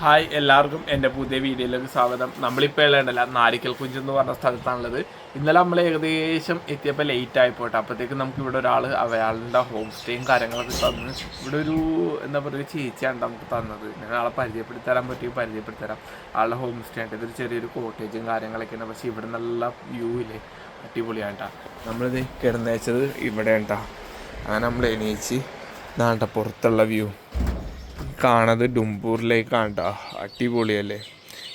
Hi എല്ലാവർക്കും എൻ്റെ പുതിയ വീഡിയോയിലേക്ക് സ്വാഗതം. നമ്മളിപ്പോൾ ഉള്ളതല്ല നാരിക്കൽ കുഞ്ച് എന്ന് പറഞ്ഞ സ്ഥലത്താണുള്ളത്. ഇന്നലെ നമ്മൾ ഏകദേശം എത്തിയപ്പോൾ ലേറ്റ് ആയിപ്പോട്ടെ. അപ്പോഴത്തേക്കും നമുക്ക് ഇവിടെ ഒരാൾ അയാളുടെ ഹോം സ്റ്റേയും കാര്യങ്ങളൊക്കെ തന്നു. ഇവിടെ ഒരു എന്താ പറയുക ചേച്ചിയാണ് നമുക്ക് തന്നത്. നിങ്ങൾ ആളെ പരിചയപ്പെടുത്തി തരാൻ പറ്റുമെങ്കിൽ പരിചയപ്പെടുത്തി തരാം. ആളുടെ ഹോം സ്റ്റേ ഉണ്ട്. ഇതൊരു ചെറിയൊരു കോട്ടേജും കാര്യങ്ങളൊക്കെയാണ്. പക്ഷേ ഇവിടെ നല്ല വ്യൂ ഇല്ലേ, അടിപൊളിയാണ് കേട്ടോ. നമ്മളിത് കിടന്നേച്ചത് ഇവിടെ ഉണ്ടാ. അങ്ങനെ നമ്മൾ എണീച്ച് നാണ്ട പുറത്തുള്ള വ്യൂ കാണത് ഡുംബൂർ ലേക്കാണ് കേട്ടോ. അടിപൊളിയല്ലേ.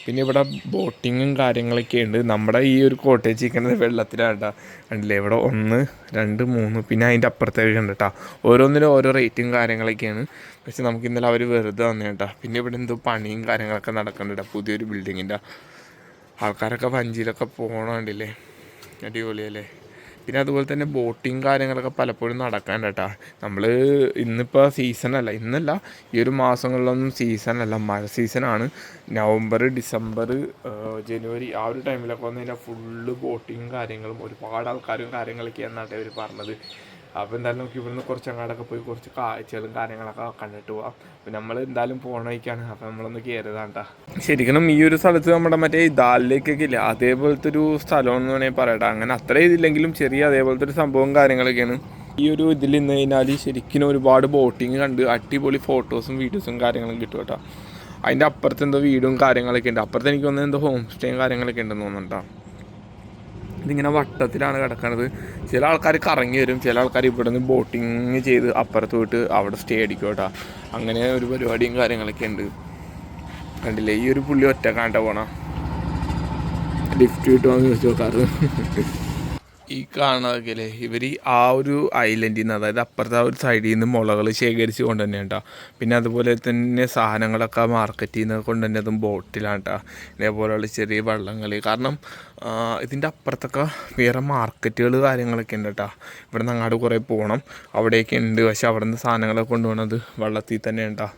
പിന്നെ ഇവിടെ ബോട്ടിങ്ങും കാര്യങ്ങളൊക്കെ ഉണ്ട്. നമ്മുടെ ഈ ഒരു കോട്ടേജ് ഇരിക്കുന്നത് വെള്ളത്തിലാണ് കേട്ടോ. കണ്ടില്ലേ, ഇവിടെ 1, 2, 3 പിന്നെ അതിൻ്റെ അപ്പുറത്തേക്ക് ഉണ്ട് കേട്ടോ. ഓരോന്നിനും ഓരോ റേറ്റും കാര്യങ്ങളൊക്കെയാണ്. പക്ഷെ നമുക്ക് ഇന്നലെ അവർ വെറുതെ വന്നു കേട്ടോ. പിന്നെ ഇവിടെ എന്തോ പണിയും കാര്യങ്ങളൊക്കെ നടക്കുന്നുണ്ട് കേട്ടോ. പുതിയൊരു ബിൽഡിങ്ങിൻ്റെ ആൾക്കാരൊക്കെ വഞ്ചിയിലൊക്കെ പോകണമുണ്ടല്ലേ, അടിപൊളിയല്ലേ. പിന്നെ അതുപോലെ തന്നെ ബോട്ടിങ് കാര്യങ്ങളൊക്കെ പലപ്പോഴും നടക്കാൻ കേട്ടോ. നമ്മൾ ഇന്നിപ്പോൾ സീസണല്ല, ഇന്നല്ല ഈ ഒരു മാസങ്ങളിലൊന്നും സീസണല്ല, മഴ സീസണാണ്. നവംബർ, ഡിസംബർ, ജനുവരി ആ ഒരു ടൈമിലൊക്കെ വന്നു കഴിഞ്ഞാൽ ഫുള്ള് ബോട്ടിങ്ങും കാര്യങ്ങളും ഒരുപാട് ആൾക്കാരും കാര്യങ്ങളൊക്കെയാണ് നാട്ടെ അവർ പറഞ്ഞത്. അപ്പോൾ എന്തായാലും നമുക്ക് ഇവിടുന്ന് കുറച്ച് അങ്ങോട്ടൊക്കെ പോയി കുറച്ച് കാഴ്ചകളും കാര്യങ്ങളൊക്കെ കണ്ടിട്ട് പോവാം. അപ്പോൾ നമ്മൾ എന്തായാലും പോകണ വഴിക്കാണ്. അപ്പോൾ നമ്മളൊന്ന് കയറിയതാണ് കേട്ടോ. ശരിക്കും ഈ ഒരു സ്ഥലത്ത് നമ്മുടെ മറ്റേ ദാലിലേക്കൊക്കെ ഇല്ല, അതേപോലത്തെ ഒരു സ്ഥലമെന്ന് വേണമെങ്കിൽ പറയട്ടെ. അങ്ങനെ അത്ര ഇതില്ലെങ്കിലും ചെറിയ അതേപോലത്തെ ഒരു സംഭവം കാര്യങ്ങളൊക്കെയാണ്. ഈ ഒരു ഇതിൽ നിന്ന് കഴിഞ്ഞാൽ ശരിക്കും ഒരുപാട് ബോട്ടിങ് കണ്ട് അടിപൊളി ഫോട്ടോസും വീഡിയോസും കാര്യങ്ങളും കിട്ടും കേട്ടോ. അതിൻ്റെ അപ്പുറത്ത് എന്തോ വീടും കാര്യങ്ങളൊക്കെ ഉണ്ട്. അപ്പുറത്ത് എനിക്ക് തോന്നുന്നത് എന്തോ ഹോം സ്റ്റേയും കാര്യങ്ങളൊക്കെ ഉണ്ടെന്ന് തോന്നുന്നുണ്ടോ. ഇതിങ്ങനെ വട്ടത്തിലാണ് കിടക്കുന്നത്. ചില ആൾക്കാർ കറങ്ങി വരും, ചില ആൾക്കാർ ഇവിടെ നിന്ന് ബോട്ടിങ് ചെയ്ത് അപ്പുറത്ത് പോയിട്ട് അവിടെ സ്റ്റേ അടിക്കും കേട്ടോ. അങ്ങനെ ഒരു പരിപാടിയും കാര്യങ്ങളൊക്കെ ഉണ്ട്. കണ്ടില്ലേ, ഈ ഒരു പുള്ളി ഒറ്റക്കാണ്ട പോണ ലിഫ്റ്റ് കിട്ടുമെന്ന് ചോദിച്ചു നോക്കാറ്. ഈ കാണുന്നതൊക്കെ അല്ലേ ഇവർ ആ ഒരു ഐലൻഡിൽ നിന്ന്, അതായത് അപ്പുറത്തെ ആ ഒരു സൈഡിൽ നിന്ന് മുളകൾ ശേഖരിച്ച് കൊണ്ട് തന്നെ കേട്ടോ. പിന്നെ അതുപോലെ തന്നെ സാധനങ്ങളൊക്കെ മാർക്കറ്റിൽ നിന്ന് കൊണ്ട് തന്നെ അതും ബോട്ടിലാണ് കേട്ടോ. ഇതേപോലെയുള്ള ചെറിയ വള്ളങ്ങൾ. കാരണം ഇതിൻ്റെ അപ്പുറത്തൊക്കെ വേറെ മാർക്കറ്റുകൾ കാര്യങ്ങളൊക്കെ ഉണ്ട് കേട്ടോ. ഇവിടെ നിന്ന് അങ്ങോട്ട് കുറേ പോകണം, അവിടെയൊക്കെ ഉണ്ട്. പക്ഷെ അവിടെ നിന്ന് സാധനങ്ങളൊക്കെ കൊണ്ടുപോകണത് വള്ളത്തിൽ തന്നെ ഉണ്ടോ.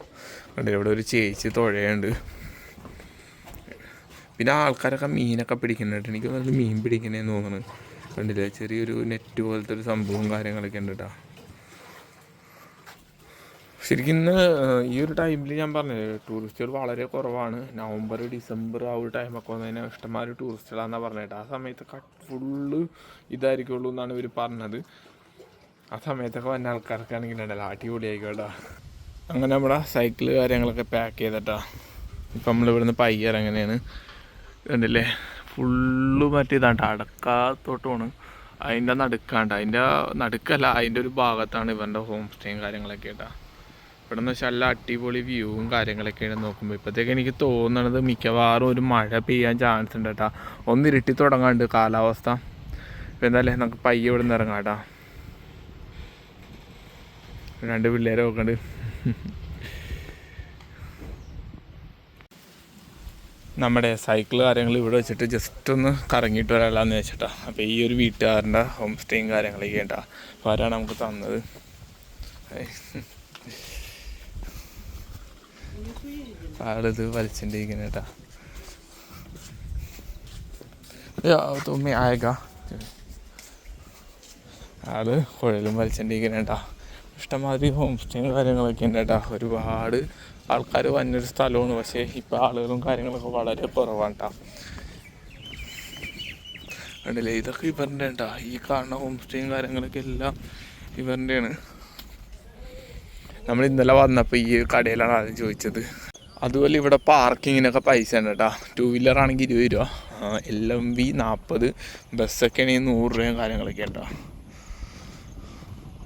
കണ്ടില്ല, ഇവിടെ ഒരു ചേച്ചി തുഴയുണ്ട്. പിന്നെ ആൾക്കാരൊക്കെ മീനൊക്കെ പിടിക്കുന്നുണ്ട്. എനിക്ക് നല്ല മീൻ പിടിക്കണേന്ന് തോന്നുന്നു. കണ്ടില്ലേ, ചെറിയൊരു നെറ്റ് പോലത്തെ ഒരു സംഭവം കാര്യങ്ങളൊക്കെ ഉണ്ട് കേട്ടോ. ശരിക്കും ഇന്ന് ഈ ഒരു ടൈമിൽ ഞാൻ പറഞ്ഞത് ടൂറിസ്റ്റുകൾ വളരെ കുറവാണ്. നവംബർ, ഡിസംബർ ആ ഒരു ടൈമൊക്കെ വന്നു കഴിഞ്ഞാൽ ഇഷ്ടംമാതിരി ടൂറിസ്റ്റുകളാണെന്നാണ് പറഞ്ഞിട്ട്. ആ സമയത്തൊക്കെ ഫുള്ള് ഇതായിരിക്കുള്ളൂ എന്നാണ് ഇവർ പറഞ്ഞത്. ആ സമയത്തൊക്കെ വന്ന ആൾക്കാർക്ക് ആണെങ്കിൽ ഉണ്ടല്ലോ അടിപൊളിയായിക്കോട്ടോ. അങ്ങനെ നമ്മുടെ സൈക്കിള് കാര്യങ്ങളൊക്കെ പാക്ക് ചെയ്തിട്ടാ ഇപ്പം നമ്മളിവിടുന്ന് പയ്യറങ്ങനെയാണ്. കണ്ടില്ലേ, ഫുള്ള് മറ്റേ ഇതാണ്ട് അടക്കാത്തോട്ടമാണ്. അതിൻ്റെ നടുക്കാണ്ട്, അതിൻ്റെ നടുക്കല്ല, അതിൻ്റെ ഒരു ഭാഗത്താണ് ഇവരുടെ ഹോം സ്റ്റേയും കാര്യങ്ങളൊക്കെ കേട്ടോ. ഇവിടെ നിന്ന് വെച്ചാൽ നല്ല അടിപൊളി വ്യൂവും കാര്യങ്ങളൊക്കെയാണ് നോക്കുമ്പോൾ. ഇപ്പോഴത്തേക്ക് എനിക്ക് തോന്നണത് മിക്കവാറും ഒരു മഴ പെയ്യാൻ ചാൻസ് ഉണ്ട് കേട്ടോ. ഒന്ന് ഇരുട്ടി തുടങ്ങാണ്ട് കാലാവസ്ഥ. ഇപ്പം എന്തായാലും നമുക്ക് പയ്യെ ഇവിടെ നിന്ന് ഇറങ്ങാം കേട്ടോ. 2 പിള്ളേരെ നോക്കണ്ട്. നമ്മുടെ സൈക്കിൾ കാര്യങ്ങൾ ഇവിടെ വെച്ചിട്ട് ജസ്റ്റ് ഒന്ന് കറങ്ങിയിട്ട് വരാമെന്ന് വെച്ചിട്ടാണ്. അപ്പോൾ ഈ ഒരു വീട്ടുകാരൻ്റെ ഹോം സ്റ്റേയും കാര്യങ്ങളൊക്കെ ഉണ്ടാ. അപ്പോൾ ആരാണ് നമുക്ക് തന്നത്. ആളിത് വലിച്ചിട്ടിരിക്കുന്ന കേട്ടാ. തുമ്മി ആയേക്കാ ആള് കുഴലും വലിച്ചിട്ടിരിക്കുന്ന കേട്ടാ. ഇഷ്ടംമാതിരി ഹോം സ്റ്റേയും കാര്യങ്ങളൊക്കെ ഉണ്ട് കേട്ടോ. ഒരുപാട് ആൾക്കാർ വന്നൊരു സ്ഥലമാണ്. പക്ഷേ ഇപ്പോൾ ആളുകളും കാര്യങ്ങളൊക്കെ വളരെ കുറവാണ് കേട്ടോ. കണ്ടില്ലേ, ഇതൊക്കെ ഇവരുടെ കേട്ടോ. ഈ കാണുന്ന ഹോം സ്റ്റേയും കാര്യങ്ങളൊക്കെ എല്ലാം ഇവരുടെയാണ്. നമ്മൾ ഇന്നലെ വന്നപ്പോൾ ഈ കടയിലാണ് ആദ്യം ചോദിച്ചത്. അതുപോലെ ഇവിടെ പാർക്കിങ്ങിനൊക്കെ പൈസ ഉണ്ട് കേട്ടോ. 2 വീലർ ആണെങ്കിൽ 20 രൂപ, LMV 40, ബസ്സൊക്കെ ആണെങ്കിൽ 100 രൂപയും കാര്യങ്ങളൊക്കെ ഉണ്ടോ.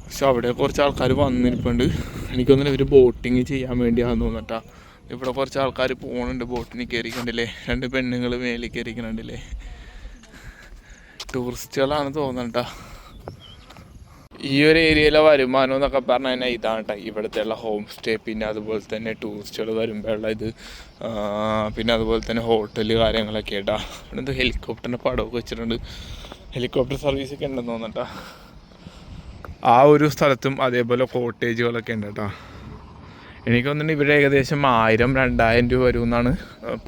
പക്ഷെ അവിടെ കുറച്ച് ആൾക്കാർ വന്നിരിപ്പുണ്ട്. എനിക്കൊന്നും ഇവർ ബോട്ടിങ് ചെയ്യാൻ വേണ്ടിയാണെന്ന് തോന്നട്ടാ. ഇവിടെ കുറച്ച് ആൾക്കാർ പോകുന്നുണ്ട് ബോട്ടിന് കയറിക്കണ്ടില്ലേ. 2 പെണ്ണുങ്ങൾ മേലിൽ കയറിക്കണുണ്ടല്ലേ. ടൂറിസ്റ്റുകളാണ് തോന്നട്ടാ. ഈ ഒരു ഏരിയയിലെ വരുമാനം എന്നൊക്കെ പറഞ്ഞു കഴിഞ്ഞാൽ ഇതാണ് കേട്ടോ. ഇവിടുത്തെ ഉള്ള ഹോം സ്റ്റേ, പിന്നെ അതുപോലെ തന്നെ ടൂറിസ്റ്റുകൾ വരുമ്പോഴുള്ള ഇത്, പിന്നെ അതുപോലെ തന്നെ ഹോട്ടൽ കാര്യങ്ങളൊക്കെ കേട്ടോ. ഇവിടെ എന്തോ ഹെലികോപ്റ്ററിൻ്റെ പടമൊക്കെ വെച്ചിട്ടുണ്ട്. ഹെലികോപ്റ്റർ സർവീസൊക്കെ ഉണ്ടെന്ന് തോന്നട്ടാ. ആ ഒരു സ്ഥലത്തും അതേപോലെ കോട്ടേജുകളൊക്കെ ഉണ്ട് കേട്ടോ. എനിക്ക് തോന്നുന്നുണ്ട് ഇവിടെ ഏകദേശം 1000-2000 രൂപ വരുമെന്നാണ്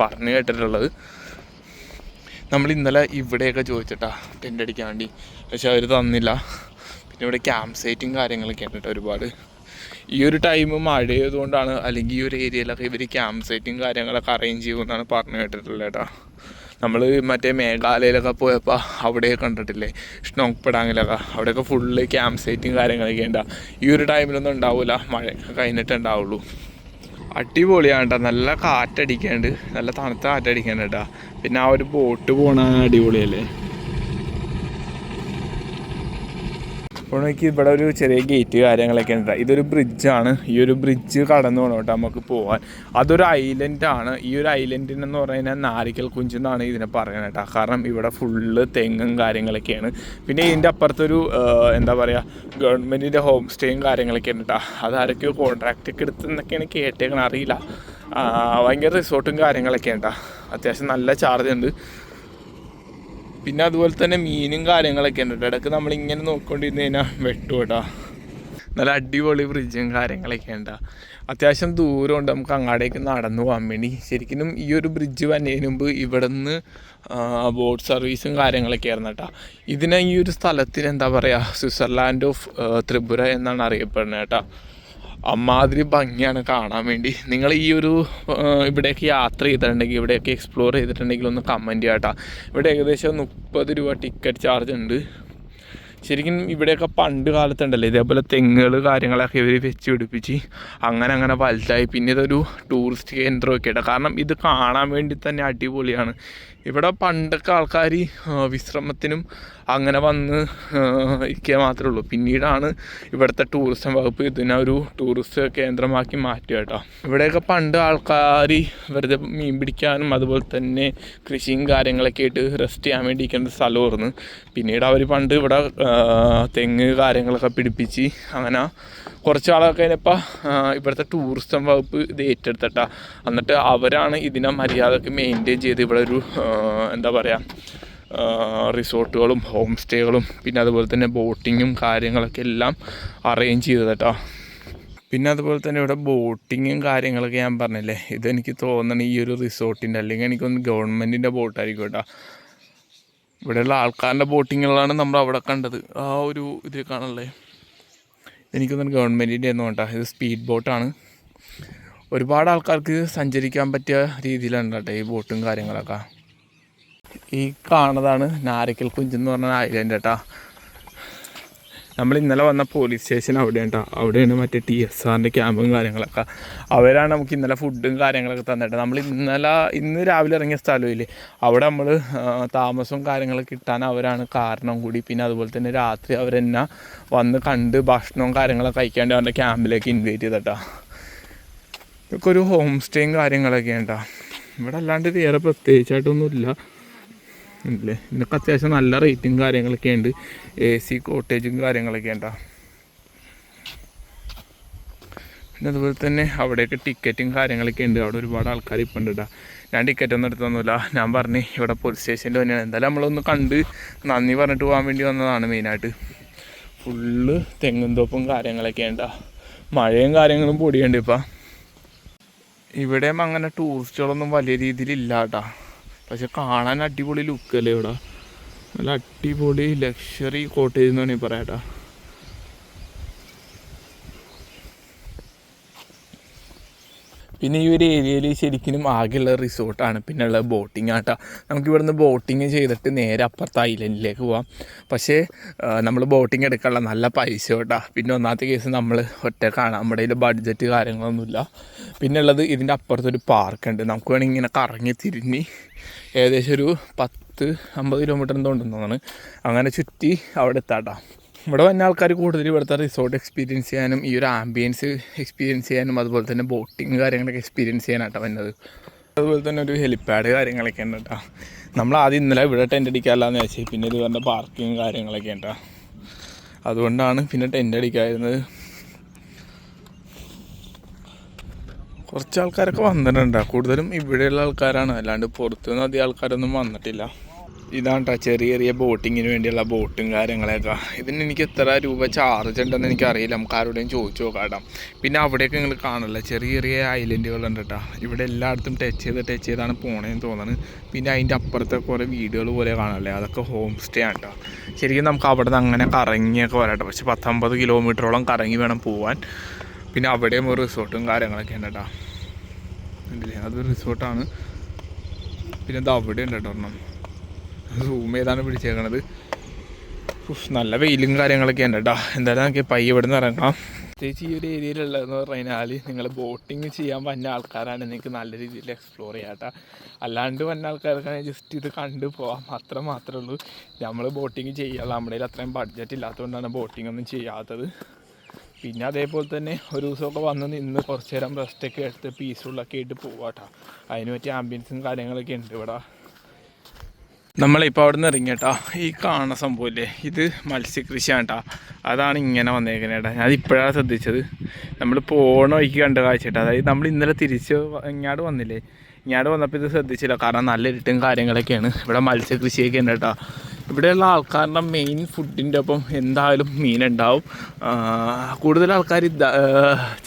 പറഞ്ഞു കേട്ടിട്ടുള്ളത്. നമ്മൾ ഇന്നലെ ഇവിടെയൊക്കെ ചോദിച്ചിട്ടാ ടെൻ്റ് അടിക്കാൻ വേണ്ടി, പക്ഷെ അവർ തന്നില്ല. പിന്നെ ഇവിടെ ക്യാമ്പ് സൈറ്റും കാര്യങ്ങളൊക്കെ ഉണ്ട് കേട്ടോ ഒരുപാട്. ഈ ഒരു ടൈം മഴയായതുകൊണ്ടാണ്, അല്ലെങ്കിൽ ഈ ഒരു ഏരിയയിലൊക്കെ ഇവർ ക്യാമ്പ് സൈറ്റും കാര്യങ്ങളൊക്കെ അറേഞ്ച് ചെയ്യുമെന്നാണ് പറഞ്ഞു കേട്ടിട്ടുള്ളത് കേട്ടോ. നമ്മൾ മറ്റേ മേഘാലയയിലൊക്കെ പോയപ്പോൾ അവിടെയൊക്കെ കണ്ടിട്ടില്ലേ, സ്നോക്ക് പെടാങ്ങിലൊക്കെ, അവിടെയൊക്കെ ഫുള്ള് ക്യാമ്പ് സൈറ്റും കാര്യങ്ങളൊക്കെ ഉണ്ടാവും. ഈ ഒരു ടൈമിലൊന്നും ഉണ്ടാവില്ല, മഴയൊക്കെ കഴിഞ്ഞിട്ട് ഉണ്ടാവുള്ളൂ. അടിപൊളിയാണ് കേട്ടോ, നല്ല കാറ്റടിക്കാണ്ട്, നല്ല തണുത്ത കാറ്റടിക്കാണ്ട് കേട്ടോ. പിന്നെ ആ ഒരു ബോട്ട് പോണ അടിപൊളിയല്ലേ. അപ്പോൾ എനിക്ക് ഇവിടെ ഒരു ചെറിയ ഗേറ്റ് കാര്യങ്ങളൊക്കെ ഉണ്ട്. ഇതൊരു ബ്രിഡ്ജാണ്. ഈ ഒരു ബ്രിഡ്ജ് കടന്നു പോകണം കേട്ടോ നമുക്ക് പോകാൻ. അതൊരു ഐലൻഡാണ്. ഈ ഒരു ഐലൻഡിനെന്ന് പറഞ്ഞാൽ നാരിക്കൽ കുഞ്ച് എന്നാണ് ഇതിനെ പറയുന്നത് കേട്ടോ. കാരണം ഇവിടെ ഫുള്ള് തെങ്ങും കാര്യങ്ങളൊക്കെയാണ്. പിന്നെ ഇതിൻ്റെ അപ്പുറത്തൊരു എന്താ പറയുക, ഗവൺമെൻറ്റിൻ്റെ ഹോം സ്റ്റേയും കാര്യങ്ങളൊക്കെ ഉണ്ട് കേട്ടോ. അതാരൊക്കെയോ കോൺട്രാക്റ്റൊക്കെ എടുത്തെന്നൊക്കെയാണ് കേട്ടേക്കണം, അറിയില്ല. ഭയങ്കര റിസോർട്ടും കാര്യങ്ങളൊക്കെ ഉണ്ട് കേട്ടോ. അത്യാവശ്യം നല്ല ചാർജ് ഉണ്ട്. പിന്നെ അതുപോലെ തന്നെ മീനും കാര്യങ്ങളൊക്കെ ഉണ്ട്. ഇടയ്ക്ക് നമ്മളിങ്ങനെ നോക്കിക്കൊണ്ടിരുന്ന് കഴിഞ്ഞാൽ വെട്ടു കേട്ടോ. നല്ല അടിപൊളി ബ്രിഡ്ജും കാര്യങ്ങളൊക്കെ ഉണ്ട്. അത്യാവശ്യം ദൂരമുണ്ട് നമുക്ക് അങ്ങാടേക്ക് നടന്നു പോകാൻ വേണ്ടി. ശരിക്കും ഈ ഒരു ബ്രിഡ്ജ് വന്നതിന് മുമ്പ് ഇവിടെ നിന്ന് ബോട്ട് സർവീസും കാര്യങ്ങളൊക്കെ ആയിരുന്നു കേട്ടോ. ഇതിനെ ഈ ഒരു സ്ഥലത്തിന് എന്താ പറയുക, സ്വിറ്റ്സർലാൻഡ് ഓഫ് ത്രിപുര എന്നാണ് അറിയപ്പെടുന്നത് കേട്ടോ. അമ്മാതിരി ഭംഗിയാണ് കാണാൻ വേണ്ടി. നിങ്ങൾ ഈ ഒരു ഇവിടേക്ക് യാത്ര ചെയ്തിട്ടുണ്ടെങ്കിൽ, ഇവിടെയൊക്കെ എക്സ്പ്ലോർ ചെയ്തിട്ടുണ്ടെങ്കിൽ ഒന്ന് കമൻറ്റ് ചെയ്യാം കേട്ടോ. ഇവിടെ ഏകദേശം 30 രൂപ ടിക്കറ്റ് ചാർജ് ഉണ്ട്. ശരിക്കും ഇവിടെയൊക്കെ പണ്ട് കാലത്തുണ്ടല്ലോ ഇതേപോലെ തെങ്ങുകൾ കാര്യങ്ങളൊക്കെ ഇവർ വെച്ച് പിടിപ്പിച്ച് അങ്ങനെ വലുതായി. പിന്നെ ഇതൊരു ടൂറിസ്റ്റ് കേന്ദ്രമൊക്കെ ഉണ്ട്. കാരണം ഇത് കാണാൻ വേണ്ടി തന്നെ അടിപൊളിയാണ്. ഇവിടെ പണ്ടൊക്കെ ആൾക്കാർ വിശ്രമത്തിനും അങ്ങനെ വന്ന് ഇരിക്കുക മാത്രമേ ഉള്ളൂ. പിന്നീടാണ് ഇവിടുത്തെ ടൂറിസം വകുപ്പ് ഇതിനൊരു ടൂറിസ്റ്റ് കേന്ദ്രമാക്കി മാറ്റുക കേട്ടോ. ഇവിടെയൊക്കെ പണ്ട് ആൾക്കാർ വെറുതെ മീൻ പിടിക്കാനും അതുപോലെ തന്നെ കൃഷിയും കാര്യങ്ങളൊക്കെ ആയിട്ട് റെസ്റ്റ് ചെയ്യാൻ വേണ്ടി ഇരിക്കേണ്ട സ്ഥലമായിരുന്നു. പിന്നീട് അവർ പണ്ട് ഇവിടെ തെങ്ങ് കാര്യങ്ങളൊക്കെ പിടിപ്പിച്ച് അങ്ങനെ കുറച്ച് ആളൊക്കെ കഴിഞ്ഞപ്പോൾ ഇവിടുത്തെ ടൂറിസം വകുപ്പ് ഇത് ഏറ്റെടുത്തിട്ടാ. എന്നിട്ട് അവരാണ് ഇതിനെ മര്യാദക്ക് മെയിൻറ്റെയിൻ ചെയ്ത് ഇവിടെ ഒരു എന്താ പറയുക, റിസോർട്ടുകളും ഹോം സ്റ്റേകളും പിന്നെ അതുപോലെ തന്നെ ബോട്ടിങ്ങും കാര്യങ്ങളൊക്കെ എല്ലാം അറേഞ്ച് ചെയ്തത് കേട്ടോ. പിന്നെ അതുപോലെ തന്നെ ഇവിടെ ബോട്ടിങ്ങും കാര്യങ്ങളൊക്കെ ഞാൻ പറഞ്ഞില്ലേ, ഇതെനിക്ക് തോന്നണം ഈ ഒരു റിസോർട്ടിൻ്റെ അല്ലെങ്കിൽ എനിക്കൊന്ന് ഗവൺമെൻറ്റിൻ്റെ ബോട്ടായിരിക്കും കേട്ടോ. ഇവിടെയുള്ള ആൾക്കാരുടെ ബോട്ടിങ്ങുകളാണ് നമ്മൾ അവിടെ കണ്ടത്. ആ ഒരു ഇത് കാണല്ലേ, എനിക്കൊന്നും ഗവൺമെൻറ്റിൻ്റെ ഒന്നും കേട്ടോ. ഇത് സ്പീഡ് ബോട്ടാണ്. ഒരുപാട് ആൾക്കാർക്ക് സഞ്ചരിക്കാൻ പറ്റിയ രീതിയിലാണ് കേട്ടോ ഈ ബോട്ടും കാര്യങ്ങളൊക്കെ. ഈ കാണുന്നതാണ് നാരിക്കൽ കുഞ്ചെന്ന് പറഞ്ഞ ഐലൻഡ് കേട്ടോ. നമ്മൾ ഇന്നലെ വന്ന പോലീസ് സ്റ്റേഷൻ അവിടെയാണ് കേട്ടോ. അവിടെയാണ് മറ്റേ TSRൻ്റെ ക്യാമ്പും കാര്യങ്ങളൊക്കെ. അവരാണ് നമുക്ക് ഇന്നലെ ഫുഡും കാര്യങ്ങളൊക്കെ തന്നിട്ട്. നമ്മൾ ഇന്ന് രാവിലെ ഇറങ്ങിയ സ്ഥലമില്ലേ, അവിടെ നമ്മൾ താമസവും കാര്യങ്ങളൊക്കെ കിട്ടാൻ അവരാണ് കാരണം കൂടി. പിന്നെ അതുപോലെ തന്നെ രാത്രി അവരെന്നെ വന്ന് കണ്ട് ഭക്ഷണവും കാര്യങ്ങളൊക്കെ കഴിക്കാണ്ട് അവരുടെ ക്യാമ്പിലേക്ക് ഇൻവൈറ്റ് ചെയ്തിട്ടാ. ഇതൊക്കെ ഒരു ഹോം സ്റ്റേയും കാര്യങ്ങളൊക്കെ കേട്ടോ. ഇവിടെ അല്ലാണ്ട് വേറെ പ്രത്യേകിച്ചായിട്ടൊന്നുമില്ല ഇല്ലേ. ഇതിനൊക്കെ അത്യാവശ്യം നല്ല റേറ്റും കാര്യങ്ങളൊക്കെ ഉണ്ട്. AC കോട്ടേജും കാര്യങ്ങളൊക്കെ ഉണ്ടോ. പിന്നെ അതുപോലെ തന്നെ അവിടെയൊക്കെ ടിക്കറ്റും കാര്യങ്ങളൊക്കെ ഉണ്ട്. അവിടെ ഒരുപാട് ആൾക്കാർ ഇപ്പം ഉണ്ട് കേട്ടോ. ഞാൻ ടിക്കറ്റൊന്നും എടുത്തൊന്നുമില്ല. ഞാൻ പറഞ്ഞു ഇവിടെ പോലീസ് സ്റ്റേഷനിൽ തന്നെയാണ്. എന്തായാലും നമ്മളൊന്ന് കണ്ട് നന്ദി പറഞ്ഞിട്ട് പോകാൻ വേണ്ടി വന്നതാണ് മെയിനായിട്ട്. ഫുള്ള് തെങ്ങും തോപ്പും കാര്യങ്ങളൊക്കെ ഉണ്ടോ. മഴയും കാര്യങ്ങളും പൊടിയുണ്ട് ഇപ്പം. ഇവിടെയും അങ്ങനെ ടൂറിസ്റ്റുകളൊന്നും വലിയ രീതിയിലില്ല കേട്ടോ. പക്ഷെ കാണാൻ അടിപൊളി ലുക്കല്ലേ ഇവിടെ. നല്ല അടിപൊളി ലക്ഷറി കോട്ടേജ് എന്ന് വേണമെങ്കിൽ പറയാം കേട്ടോ. പിന്നെ ഈ ഒരു ഏരിയയിൽ ശരിക്കും ആകെയുള്ള റിസോർട്ടാണ്. പിന്നെ ഉള്ള ബോട്ടിങ് ആട്ടോ. നമുക്ക് ഇവിടുന്ന് ബോട്ടിങ് ചെയ്തിട്ട് നേരെ അപ്പുറത്തെ ഐലൻഡിലേക്ക് പോവാം. പക്ഷേ നമ്മൾ ബോട്ടിങ് എടുക്കാനുള്ള നല്ല പൈസ കേട്ടോ. പിന്നെ ഒന്നാമത്തെ കേസ് നമ്മൾ ഒറ്റക്കാണ്, നമ്മുടെ കയ്യിൽ ബഡ്ജറ്റ് കാര്യങ്ങളൊന്നുമില്ല. പിന്നെ ഉള്ളത് ഇതിൻ്റെ അപ്പുറത്തൊരു പാർക്കുണ്ട്. നമുക്ക് വേണമെങ്കിൽ ഇങ്ങനെ കറങ്ങി തിരിഞ്ഞ് ഏകദേശം ഒരു 10-50 കിലോമീറ്റർ എന്തോ ഉണ്ടെന്നാണ്. അങ്ങനെ ചുറ്റി അവിടെ എത്താട്ടോ. ഇവിടെ വന്ന ആൾക്കാർ കൂടുതൽ ഇവിടുത്തെ റിസോർട്ട് എക്സ്പീരിയൻസ് ചെയ്യാനും ഈ ഒരു ആംബിയൻസ് എക്സ്പീരിയൻസ് ചെയ്യാനും അതുപോലെ തന്നെ ബോട്ടിങ് കാര്യങ്ങളൊക്കെ എക്സ്പീരിയൻസ് ചെയ്യാനായിട്ടാണ് വന്നത്. അതുപോലെ തന്നെ ഒരു ഹെലിപ്പാഡ് കാര്യങ്ങളൊക്കെ ഉണ്ട് കേട്ടോ. നമ്മൾ ആദ്യം ഇന്നലെ ഇവിടെ ടെൻ്റ് അടിക്കാമല്ലാന്ന് വെച്ചാൽ പിന്നെ ഇത് പറഞ്ഞ പാർക്കിങ് കാര്യങ്ങളൊക്കെ ഉണ്ടോ. അതുകൊണ്ടാണ് പിന്നെ ടെൻ്റ് അടിക്കാതിരുന്നത്. കുറച്ച് ആൾക്കാരൊക്കെ വന്നിട്ടുണ്ട്. കൂടുതലും ഇവിടെയുള്ള ആൾക്കാരാണ്, അല്ലാണ്ട് പുറത്തുനിന്ന് അധികം ആൾക്കാരൊന്നും വന്നിട്ടില്ല. ഇതാണ് കേട്ടോ ചെറിയ ചെറിയ ബോട്ടിങ്ങിന് വേണ്ടിയുള്ള ബോട്ടും കാര്യങ്ങളൊക്കെ. ഇതിന് എനിക്ക് എത്ര രൂപ ചാർജ് ഉണ്ടെന്ന് എനിക്കറിയില്ല. നമുക്ക് ആരോടെയും ചോദിച്ചു നോക്കാം. പിന്നെ അവിടെയൊക്കെ നിങ്ങൾ കാണില്ല, ചെറിയ ചെറിയ ഐലൻഡുകളുണ്ട് കേട്ടോ. ഇവിടെ എല്ലായിടത്തും ടച്ച് ചെയ്താണ് പോണേന്ന് തോന്നുന്നത്. പിന്നെ അതിൻ്റെ അപ്പുറത്തെ കുറേ വീടുകൾ പോലെ കാണല്ലേ, അതൊക്കെ ഹോം സ്റ്റേ ആണ് കേട്ടോ. ശരിക്കും നമുക്ക് അവിടെ നിന്ന് അങ്ങനെ കറങ്ങിയൊക്കെ വരാം കേട്ടോ. പക്ഷേ 10-50 കിലോമീറ്ററോളം കറങ്ങി വേണം പോകാൻ. പിന്നെ അവിടെയും ഒരു റിസോർട്ടും കാര്യങ്ങളൊക്കെ ഉണ്ട് കേട്ടോ. ഉണ്ടല്ലേ, അതൊരു റിസോർട്ടാണ്. പിന്നെ ഇത് അവിടെ ഉണ്ട് കേട്ടോ ഒരെണ്ണം. റൂം ഏതാണ് പിടിച്ചേക്കണത്. നല്ല വെയിലും കാര്യങ്ങളൊക്കെ ഉണ്ട് കേട്ടോ. എന്തായാലും നമുക്ക് പയ്യെ ഇവിടെ നിന്ന് ഇറങ്ങാം. പ്രത്യേകിച്ച് ഈ ഒരു ഏരിയയിലുള്ളതെന്ന് പറഞ്ഞു കഴിഞ്ഞാൽ നിങ്ങൾ ബോട്ടിങ് ചെയ്യാൻ വന്ന ആൾക്കാരാണ് നിങ്ങൾക്ക് നല്ല രീതിയിൽ എക്സ്പ്ലോർ ചെയ്യാം കേട്ടോ. അല്ലാണ്ട് വന്ന ആൾക്കാർക്കാണെങ്കിൽ ജസ്റ്റ് ഇത് കണ്ടു പോകാം, അത്ര മാത്രമേ ഉള്ളൂ. നമ്മൾ ബോട്ടിങ് ചെയ്യാനുള്ള നമ്മുടെ അത്രയും ബഡ്ജറ്റ് ഇല്ലാത്തതുകൊണ്ടാണ് ബോട്ടിംഗ് ഒന്നും ചെയ്യാത്തത്. പിന്നെ അതേപോലെ തന്നെ ഒരു ദിവസമൊക്കെ വന്ന് നിന്ന് കുറച്ച് നേരം റെസ്റ്റൊക്കെ എടുത്ത് പീസ്ഫുള്ളൊക്കെ ആയിട്ട് പോവാട്ടോ. അതിന് പറ്റിയ ആംബിയൻസും കാര്യങ്ങളൊക്കെ ഉണ്ട് ഇവിടെ. നമ്മളിപ്പോൾ അവിടെ നിന്ന് ഇറങ്ങിയേട്ടാ. ഈ കാണുന്ന സംഭവമില്ലേ, ഇത് മത്സ്യകൃഷിയാണ് കേട്ടോ. അതാണ് ഇങ്ങനെ വന്നേക്കണേട്ടാ. ഞാൻ ഇപ്പോഴാണ് ശ്രദ്ധിച്ചത്. നമ്മൾ പോണ വഴിക്ക് കണ്ട കാഴ്ച. അതായത് നമ്മൾ ഇന്നലെ തിരിച്ച് ഇങ്ങോട്ട് വന്നില്ലേ, ഇങ്ങോട്ട് വന്നപ്പോൾ ഇത് ശ്രദ്ധിച്ചില്ല. കാരണം നല്ല ഇരുട്ടും കാര്യങ്ങളൊക്കെയാണ്. ഇവിടെ മത്സ്യകൃഷിയൊക്കെ ഉണ്ട് കേട്ടോ. ഇവിടെയുള്ള ആൾക്കാരുടെ മെയിൻ ഫുഡിൻ്റെ ഒപ്പം എന്തായാലും മീനുണ്ടാവും. കൂടുതൽ ആൾക്കാർ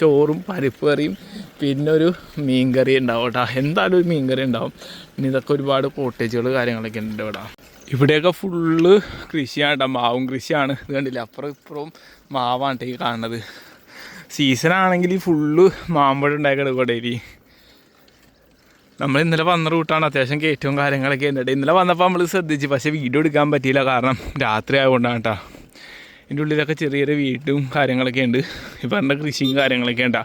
ചോറും പരിപ്പ് കറിയും പിന്നെ ഒരു മീൻ കറി ഉണ്ടാവും കേട്ടോ. എന്തായാലും ഒരു മീൻ കറി ഉണ്ടാവും. പിന്നെ ഇതൊക്കെ ഒരുപാട് കോട്ടേജുകൾ കാര്യങ്ങളൊക്കെ ഉണ്ട് ഇവിടെ. ഇവിടെയൊക്കെ ഫുള്ള് കൃഷിയാണ് കേട്ടോ. മാവും കൃഷിയാണ്. ഇത് കണ്ടില്ല, അപ്പുറം ഇപ്പുറവും മാവാണ് ഈ കാണുന്നത്. സീസണാണെങ്കിൽ ഫുള്ള് മാമ്പഴം ഉണ്ടായി കൊടേരി. നമ്മൾ ഇന്നലെ വന്ന റൂട്ടാണ്. അത്യാവശ്യം കയറ്റവും കാര്യങ്ങളൊക്കെ ഉണ്ട്. ഇന്നലെ വന്നപ്പോൾ നമ്മൾ ശ്രദ്ധിച്ചു, പക്ഷേ വീഡിയോ എടുക്കാൻ പറ്റിയില്ല. കാരണം രാത്രി ആയതുകൊണ്ടാണ് കേട്ടോ. ഇതിൻ്റെ ഉള്ളിലൊക്കെ ചെറിയ ചെറിയ വീടും കാര്യങ്ങളൊക്കെ ഉണ്ട്. ഈ പറഞ്ഞ കൃഷിയും കാര്യങ്ങളൊക്കെ ഉണ്ടാ.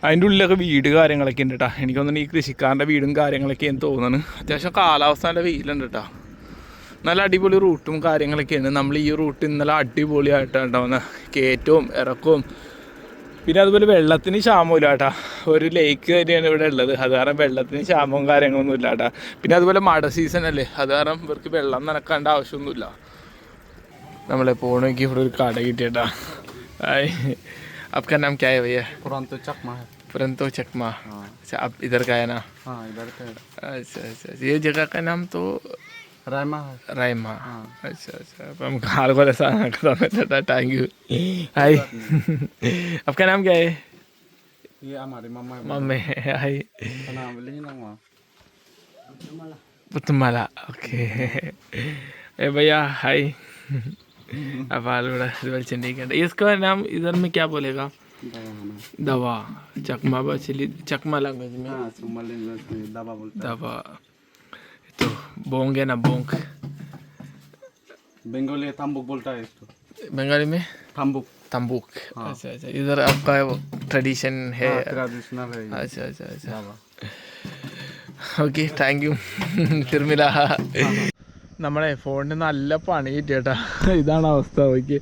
അതിൻ്റെ ഉള്ളിലൊക്കെ വീട് കാര്യങ്ങളൊക്കെ ഉണ്ട് കേട്ടോ. എനിക്ക് തോന്നുന്നു ഈ കൃഷിക്കാരൻ്റെ വീടും കാര്യങ്ങളൊക്കെയാണ് തോന്നുന്നു. അത്യാവശ്യം കാലാവസ്ഥ നല്ല വെയിലുണ്ട് കേട്ടോ. നല്ല അടിപൊളി റൂട്ടും കാര്യങ്ങളൊക്കെയാണ്. നമ്മൾ ഈ റൂട്ട് ഇന്നലെ അടിപൊളിയായിട്ടാണ് ഉണ്ടാവുന്നത്. കയറ്റവും ഇറക്കവും പിന്നെ അതുപോലെ വെള്ളത്തിന് ക്ഷാമമില്ല കേട്ടോ. ഒരു ലേക്ക് തന്നെയാണ് ഇവിടെ ഉള്ളത്. അത് കാരണം വെള്ളത്തിന് ക്ഷാമവും കാര്യങ്ങളൊന്നും ഇല്ല കേട്ടോ. പിന്നെ അതുപോലെ മഴ സീസൺ അല്ലേ, അത് കാരണം ഇവർക്ക് വെള്ളം നനക്കേണ്ട ആവശ്യമൊന്നുമില്ല. നമ്മളെ പോകണമെങ്കിൽ ഇവിടെ ഒരു കട കിട്ടിയേട്ടാ. आपका नाम क्या है भैया? पुरंतो चकमा है. पुरंतो चकमा. अच्छा, आप इधर का है ना? हाँ, इधर का है. अच्छा अच्छा, ये जगह का नाम तो रायमा है. रायमा. अच्छा अच्छा, अब हम घर को ऐसा करता. Thank you. हाय, आपका नाम क्या है? ये हमारी मम्मा है. मम्मी. हाय, नाम बोलिए ना वहाँ. पुतमाला. ओके. ए भैया हाय. अब आलूड़ा चंडीगढ़. इसका नाम इधर में क्या बोलेगा? दवा. चकमा बचली चकमा लैंग्वेज में. हाँ, चकमा लैंग्वेज में दवा बोलते हैं. दवा तो बोंग है ना, बोंग. बंगाली तंबुक बोलता है इसको. बंगाली में तंबुक. तंबूक. अच्छा अच्छा, इधर आपका ट्रेडिशन है. ट्रेडिशनल है. अच्छा अच्छा अच्छा, ഓക്കെ, താങ്ക് യു. തിരുമില. നമ്മളെ ഫോണിന് നല്ല പണി കിട്ടിയേട്ടാ. ഇതാണ് അവസ്ഥ. ഓക്കെ,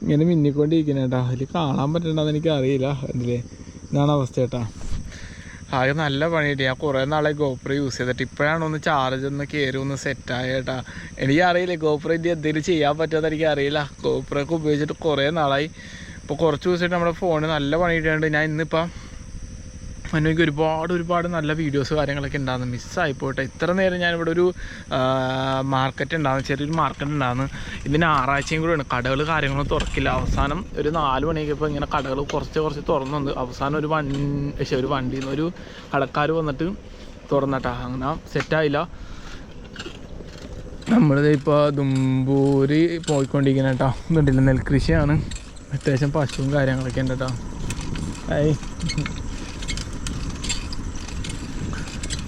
ഇങ്ങനെ മിന്നിക്കൊണ്ടിരിക്കുന്ന കേട്ടാ. അതിൽ കാണാൻ പറ്റണ്ടെന്ന് എനിക്കറിയില്ല. അതിലേ ഇതാണ് അവസ്ഥ കേട്ടാ. ആകെ നല്ല പണി കിട്ടി. ഞാൻ കുറേ നാളെ ഗോപ്രോ യൂസ് ചെയ്തിട്ട് ഇപ്പോഴാണ് ഒന്ന് ചാർജ് ഒന്ന് കയറി ഒന്ന് സെറ്റായ കേട്ടാ. എനിക്കറിയില്ല ഗോപ്രോ ഇനി എന്തെങ്കിലും ചെയ്യാൻ പറ്റുമെന്ന് എനിക്കറിയില്ല. ഗോപ്രോ ഒക്കെ ഉപയോഗിച്ചിട്ട് കുറേ നാളായി. ഇപ്പോൾ കുറച്ച് ദിവസമായിട്ട് നമ്മുടെ ഫോണ് നല്ല പണി കിട്ടിയുണ്ട്. ഞാൻ ഇന്നിപ്പം എനിക്ക് ഒരുപാട് നല്ല വീഡിയോസ് കാര്യങ്ങളൊക്കെ ഉണ്ടാകുന്നു. മിസ്സായിപ്പോട്ടെ. ഇത്ര നേരം ഞാനിവിടെ ഒരു മാർക്കറ്റ് ഉണ്ടാകുന്നു, ചെറിയൊരു മാർക്കറ്റ് ഉണ്ടാകുന്നു. ഇതിന് ഞായറാഴ്ചയും കൂടെയാണ്. കടകൾ കാര്യങ്ങളൊന്നും തുറക്കില്ല. അവസാനം ഒരു 4 മണിയൊക്കെ ഇപ്പോൾ ഇങ്ങനെ കടകൾ കുറച്ച് തുറന്നുണ്ട്. അവസാനം ഒരു വണ്ടിയിൽ നിന്ന് ഒരു കടക്കാർ വന്നിട്ട് തുറന്നിട്ടാ. അങ്ങനെ സെറ്റായില്ല. നമ്മളിത് ഇപ്പോൾ ദുംബൂരി പോയിക്കൊണ്ടിരിക്കുന്ന കേട്ടോ. ഇതുണ്ടല്ലോ, നെൽകൃഷിയാണ്. അത്യാവശ്യം പശുവും കാര്യങ്ങളൊക്കെ ഉണ്ട് കേട്ടോ.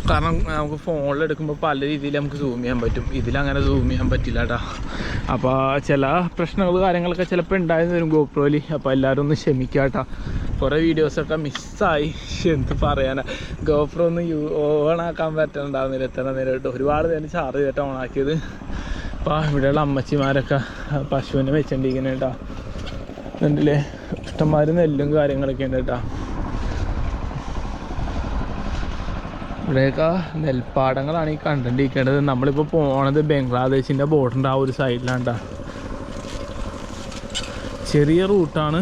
കാരണം നമുക്ക് ഫോണിലെടുക്കുമ്പോൾ പല രീതിയിൽ നമുക്ക് സൂം ചെയ്യാൻ പറ്റും. ഇതിലങ്ങനെ സൂം ചെയ്യാൻ പറ്റില്ല കേട്ടോ. അപ്പോൾ ചില പ്രശ്നങ്ങൾ കാര്യങ്ങളൊക്കെ ചിലപ്പോൾ ഉണ്ടായെന്ന് വരും ഗോപ്രോയിൽ. അപ്പോൾ എല്ലാവരും ഒന്ന് ക്ഷമിക്കുക കേട്ടോ. കുറേ വീഡിയോസൊക്കെ മിസ്സായി. എന്ത് പറയാനാ, ഗോപ്രോ ഒന്ന് ഓണാക്കാൻ പറ്റുന്നുണ്ടാകുന്നില്ല എത്ര നേരമായിട്ട്. ഒരുപാട് നേരം ചാർജ് ചെയ്തിട്ട് ഓണാക്കിയത്. അപ്പോൾ ഇവിടെയുള്ള അമ്മച്ചിമാരൊക്കെ പശുവിനെ വെച്ചിട്ടിരിക്കുന്നത് കേട്ടോ. എന്നിട്ടില്ലേ, ഇഷ്ടംമാർ നെല്ലും കാര്യങ്ങളൊക്കെ ഉണ്ട് കേട്ടോ. ഇവിടെയൊക്കെ നെൽപ്പാടങ്ങളാണ് ഈ കണ്ടിരിക്കേണ്ടത്. നമ്മളിപ്പോൾ പോണത് ബംഗ്ലാദേശിൻ്റെ ബോർഡറിൻ്റെ ആ ഒരു സൈഡിലാണ് കേട്ടോ. ചെറിയ റൂട്ടാണ്.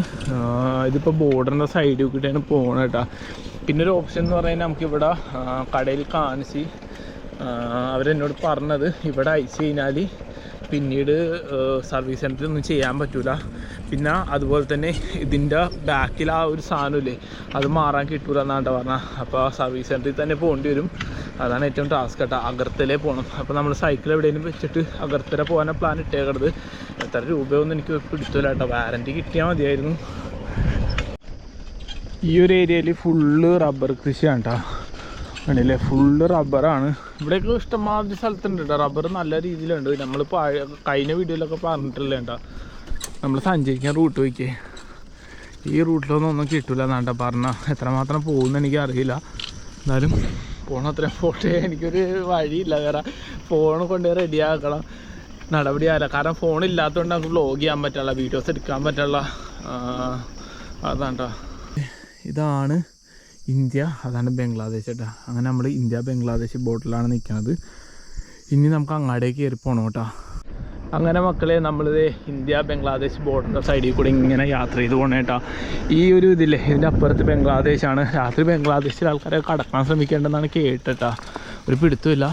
ഇതിപ്പോൾ ബോർഡറിൻ്റെ സൈഡിൽ കൂടിയാണ് പോകണത് കേട്ടോ. പിന്നെ ഒരു ഓപ്ഷൻ എന്ന് പറഞ്ഞാൽ നമുക്കിവിടെ കടയിൽ കാണിച്ച് അവരെന്നോട് പറഞ്ഞത് ഇവിടെ അയച്ചു കഴിഞ്ഞാൽ പിന്നീട് സർവീസ് സെൻറ്ററിൽ ഒന്നും ചെയ്യാൻ പറ്റില്ല. പിന്നെ അതുപോലെ തന്നെ ഇതിൻ്റെ ബാക്കിൽ ആ ഒരു സാധനമില്ലേ, അത് മാറാൻ കിട്ടൂല എന്നാണ് പറഞ്ഞത്. അപ്പോൾ സർവീസ് സെൻറ്ററിൽ തന്നെ പോകേണ്ടി വരും. അതാണ് ഏറ്റവും ടാസ്ക് കേട്ടോ. അഗർത്തലേ പോകണം. അപ്പോൾ നമ്മൾ സൈക്കിൾ എവിടെയെങ്കിലും വെച്ചിട്ട് അഗർത്തല പോകാനാണ് പ്ലാൻ ഇട്ടേക്കണത്. എത്ര രൂപയൊന്നും എനിക്ക് പിടിച്ചില്ല കേട്ടോ. വാറൻറ്റി കിട്ടിയാൽ മതിയായിരുന്നു. ഈ ഒരു ഏരിയയിൽ ഫുള്ള് റബ്ബർ കൃഷിയാണ് കേട്ടോ. കണ്ടില്ലേ, ഫുള്ള് റബ്ബറാണ്. ഇവിടെയൊക്കെ ഇഷ്ടംമാതിരി സ്ഥലത്തുണ്ട് കേട്ടോ റബ്ബർ, നല്ല രീതിയിലുണ്ട്. നമ്മളിപ്പോൾ കഴിഞ്ഞ വീഡിയോയിലൊക്കെ പറഞ്ഞിട്ടില്ല കേട്ടോ, നമ്മൾ സഞ്ചരിക്കാൻ റൂട്ട് വയ്ക്കേ. ഈ റൂട്ടിലൊന്നും കിട്ടില്ല എന്നാണ്ട പറഞ്ഞാൽ, എത്രമാത്രം പോകുമെന്ന് എനിക്കറിയില്ല. എന്നാലും പോണത്രയും പോട്ടെ, എനിക്കൊരു വഴിയില്ല. വേറെ ഫോൺ കൊണ്ട് റെഡിയാക്കണം, നടപടിയാവില്ല. കാരണം ഫോണില്ലാത്തതുകൊണ്ട് നമുക്ക് വ്ലോഗ് ചെയ്യാൻ പറ്റുള്ള, വീഡിയോസ് എടുക്കാൻ പറ്റുള്ള. അതാണ്ടോ, ഇതാണ് ഇന്ത്യ, അതാണ് ബംഗ്ലാദേശ് കേട്ടോ. അങ്ങനെ നമ്മൾ ഇന്ത്യ ബംഗ്ലാദേശ് ബോർഡറിലാണ് നിൽക്കുന്നത്. ഇനി നമുക്ക് അങ്ങാടേക്ക് കയറി പോകണം കേട്ടോ. അങ്ങനെ മക്കളെ, നമ്മളിത് ഇന്ത്യ ബംഗ്ലാദേശ് ബോർഡറിൻ്റെ സൈഡിൽ കൂടെ ഇങ്ങനെ യാത്ര ചെയ്ത് പോകണം കേട്ടോ. ഈ ഒരു ഇതില്ലേ, ഇതിൻ്റെ അപ്പുറത്ത് ബംഗ്ലാദേശാണ്. രാത്രി ബംഗ്ലാദേശിലെ ആൾക്കാരെ കടക്കാൻ ശ്രമിക്കേണ്ടതെന്നാണ് കേട്ടിട്ടാ, ഒരു പിടുത്തമില്ല.